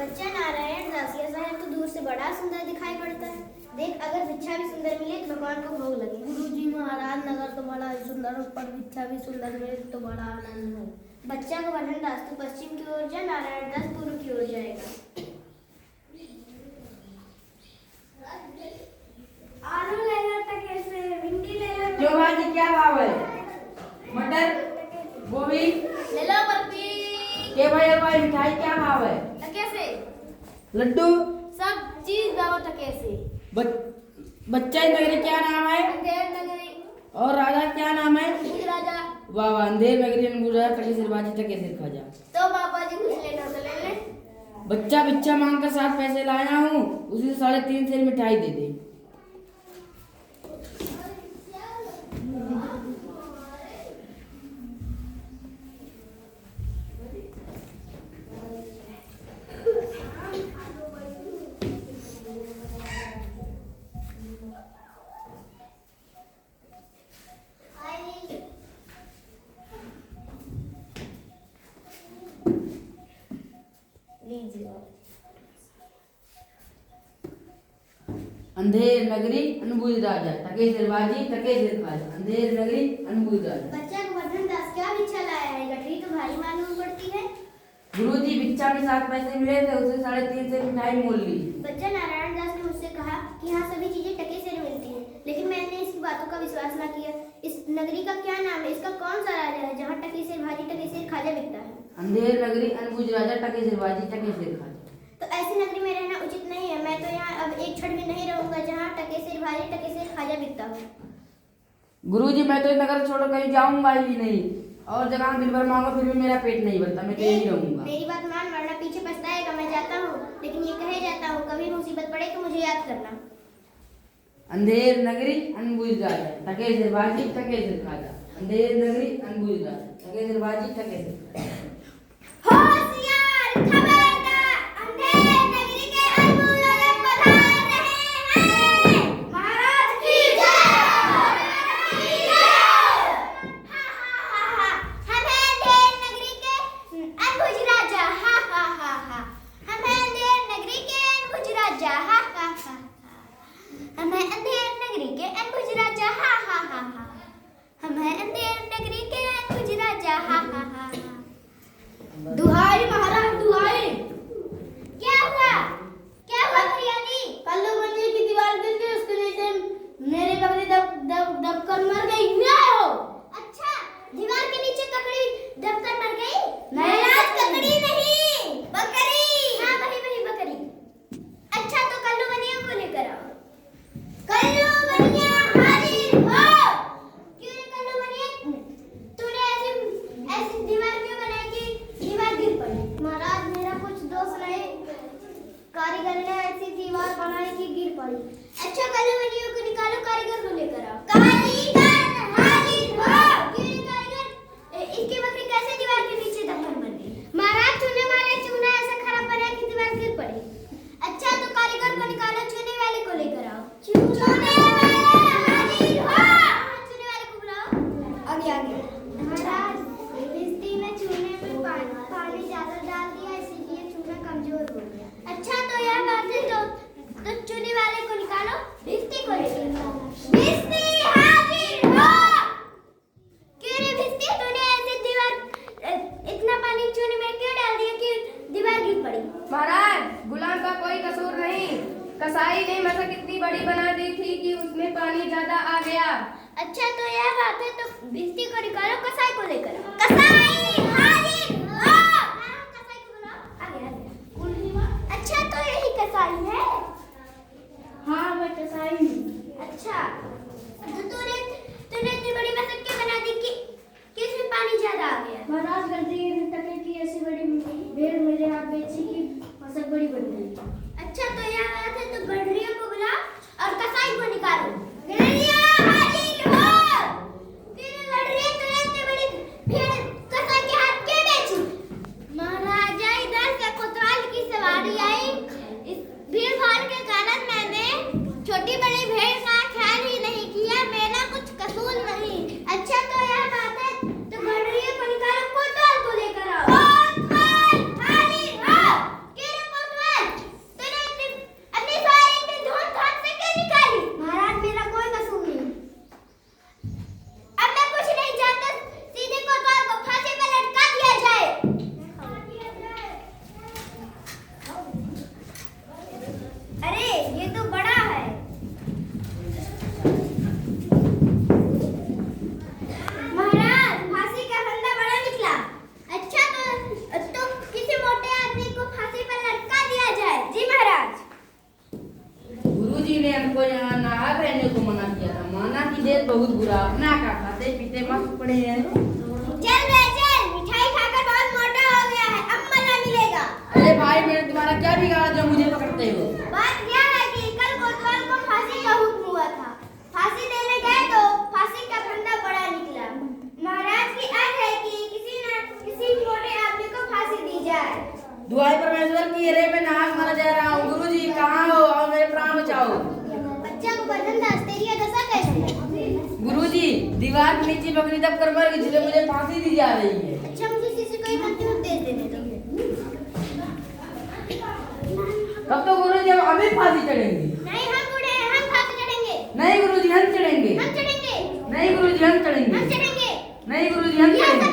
बच्चा नारायण दास यह शहर तो दूर से बड़ा सुंदर दिखाई पड़ता है। देख, अगर भिक्षा भी सुंदर मिले तो भगवान को भोग लगे। गुरुजी महाराज नगर तो बड़ा सुंदर और पर भिक्षा भी सुंदर मिले तो बड़ा आनंद हो। बच्चा गोवर्धन दास तो पश्चिम की ओर जा, नारायण दास पूर्व की ओर जाएगा। आलू ले लो टके से, भिंडी ले लो। क्यों भाजी क्या भाव है? मटर, गोभी ले लो बर्फी। के भाई हलवाई मिठाई क्या भाव है? टके से लड्डू सब चीज दो टके से। बच्चा नगरी क्या नाम है? अंधेर नगरी। और राजा क्या नाम है? भूज राजा। वाह वाह, अंधेर नगरी अनुबूझा टके सिर बाजी टके सिर खाजा। तो पापा जी कुछ लेना तो ले ले। बच्चा भिक्षा मांग कर 7 पैसे लाया हूँ, उसी से 3.5 सेर मिठाई दे दे। अंधेर नगरी अनबुझ राजा टके सिर बाजी टके सिर खाजा। अंधेर नगरी अनबुझ राजा। बच्चा गोवर्धन दास क्या भिक्षा लाया है? गठरी तो भारी मालूम पड़ती है। गुरुजी भिक्षा में 7 पैसे मिले थे, उसे 3.5 सेर मिठाई मोल ली। बच्चा नारायण दास ने मुझसे कहा कि यहाँ सभी चीजें टके से मिलती हैं, लेकिन मैंने इसकी बातों का विश्वास न किया। इस नगरी का क्या नाम है? इसका कौन सा राजा है जहाँ टके से भाजी टके से खाजा बिकता है? अंधेर नगरी अनबुझ राजा टके सिर बाजी टके सिर खाजा। तो ऐसी नगरी में रहना उचित नहीं है। मैं तो यहाँ अब एक क्षण भी नहीं रहूंगा जहाँ टके से भाजी टके से खाजा बिकता हो। गुरुजी मैं तो नगर छोड़ कहीं जाऊंगा ही नहीं, और जगह दिन भर मांगो फिर भी मेरा पेट नहीं भरता, मैं तो यही रहूंगा। मेरी बात मान, वरना पीछे पछताएगा। मैं जाता हूँ, लेकिन ये कहे जाता हूँ कभी मुसीबत पड़े तो मुझे याद करना। अंधेर नगरी अनबुझ राजा टके सिर बाजी टके सिर खाजा। अंधेर नगरी अनबुझ राजा टके सिर बाजी टके सिर खाजा। होशियार, खबरदार, अंधेर नगरी के अनमोल लोग पधार रहे हैं। महाराज की जय। हा हा हा, हम हैं अंधेर नगरी के अनबुझ राजा। हा हा हा हा, हम हैं अंधेर नगरी के अनबुझ राजा। हा हा हा, हम हैं अंधेर नगरी के अनबुझ राजा। हा हा हा हा, हम हैं अंधेर नगरी के अनबुझ राजा। हा हा हा हा। दुहाई महाराज दुहाई। क्या हुआ? क्या हुआ फरियादी? कल्लू मंदिर की दीवार गिर गई, उसके नीचे मेरी बकरी दब कर मर गई। न्याय हो। अच्छा, दीवार के नीचे ककड़ी दबकर मर गई? महाराज, ककड़ी नहीं, बकरी। हाँ, वही बकरी। अच्छा, तो कल्लू बनिया को लेकर आओ। कल्लू बनिया हाजिर हो। क्यों रे कल्लू बनिया, तूने ऐसी दीवार क्यों बनाई कि दीवार गिर पड़ी? महाराज मेरा कुछ दोष नहीं, कारीगर ने ऐसी दीवार बनाई कि गिर पड़ी। अच्छा, कल्लू बनिया को निकालो, कारीगर को लेकर आओ। कारीगर हाजिर हो। क्यों रे कारीगर, इसकी बकरी कैसे दीवार के नीचे दबकर मर गई? महाराज, चूने वाले चूना ऐसा खराब बनाया कि दीवार गिर पड़ी। अच्छा, तो कारीगर को निकालो, चूने वाले को लेकर आओ। चूने वाला हाजिर हो। चूने वाले को बुलाओ। आगे आगे। महाराज, भिस्ती ने चूने में पानी ज्यादा डाल दिया, इसीलिए चूना कमजोर हो गया। अच्छा, तो यह बात है, तो चूने वाले को निकालो, भिस्ती को लेकर आओ। भिस्ती हाजिर हो। क्यों रे भिस्ती, तूने ऐसे इतना पानी चूने में क्यों डाल दिया कि दीवार गिर पड़ी? महाराज, गुलाम का कोई कसूर नहीं, कसाई ने मशक इतनी बड़ी बना दी थी कि उसमें पानी ज्यादा आ गया। अच्छा, तो यह बात है, तो भिस्ती को निकालो, कसाई को लेकर आओ। कसाई हाजिर हो। कसाई को बुलाओ। आगे। अच्छा, तो यही कसाई है? हाँ, मैं कसाई हूँ। अच्छा, तो तूने इतनी बड़ी मशक क्यों बना दी कि इसमें पानी ज्यादा आ गया? महाराज गलती टके की ऐसी बड़ी भेड़ मेरे हाथ बेची कि मशक बड़ी बन गई। अच्छा, तो यह बात है, तो गडरियों को बुलाओ और कसाई को निकालो। गडरिया हाजिर हो। बहुत बुरा, ना का खाते पीते मस्त पड़े हैं। चल बे चल, मिठाई खाकर बहुत मोटा हो गया है, अब मजा मिलेगा। अरे भाई मैंने तुम्हारा क्या बिगाड़ा जो मुझे पकड़ते हो? बात यह है कि कल कोतवाल को फांसी का हुक्म हुआ था। फांसी देने गए तो फांसी का फंदा बड़ा निकला। महाराज की आज्ञा है कि किसी मोटे आदमी को फांसी दी जाए। दुआई परमेश्वर की, अरे मैं नाक मारा जा रहा हूँ। गुरुजी कहाँ हो? आओ मेरे प्राण बचाओ। बच्चा को बदन दास, तेरी यह दशा कैसे है? गुरुजी दीवार के नीचे बकरी दब कर मर गई, इसलिए मुझे फांसी दी जा रही है। अच्छा, मुझे किसी को एक अंतिम उपदेश देने दो। तब तो गुरुजी हम अभी फांसी चढ़ेंगे। नहीं, हम बूढ़े हैं, हम फांसी चढ़ेंगे। नहीं गुरुजी हम चढ़ेंगे। हम चढ़ेंगे। नहीं गुरुजी हम चढ़ेंगे। हम चढ़ेंगे। नहीं गुरुजी हम यह चढ़ेंगे।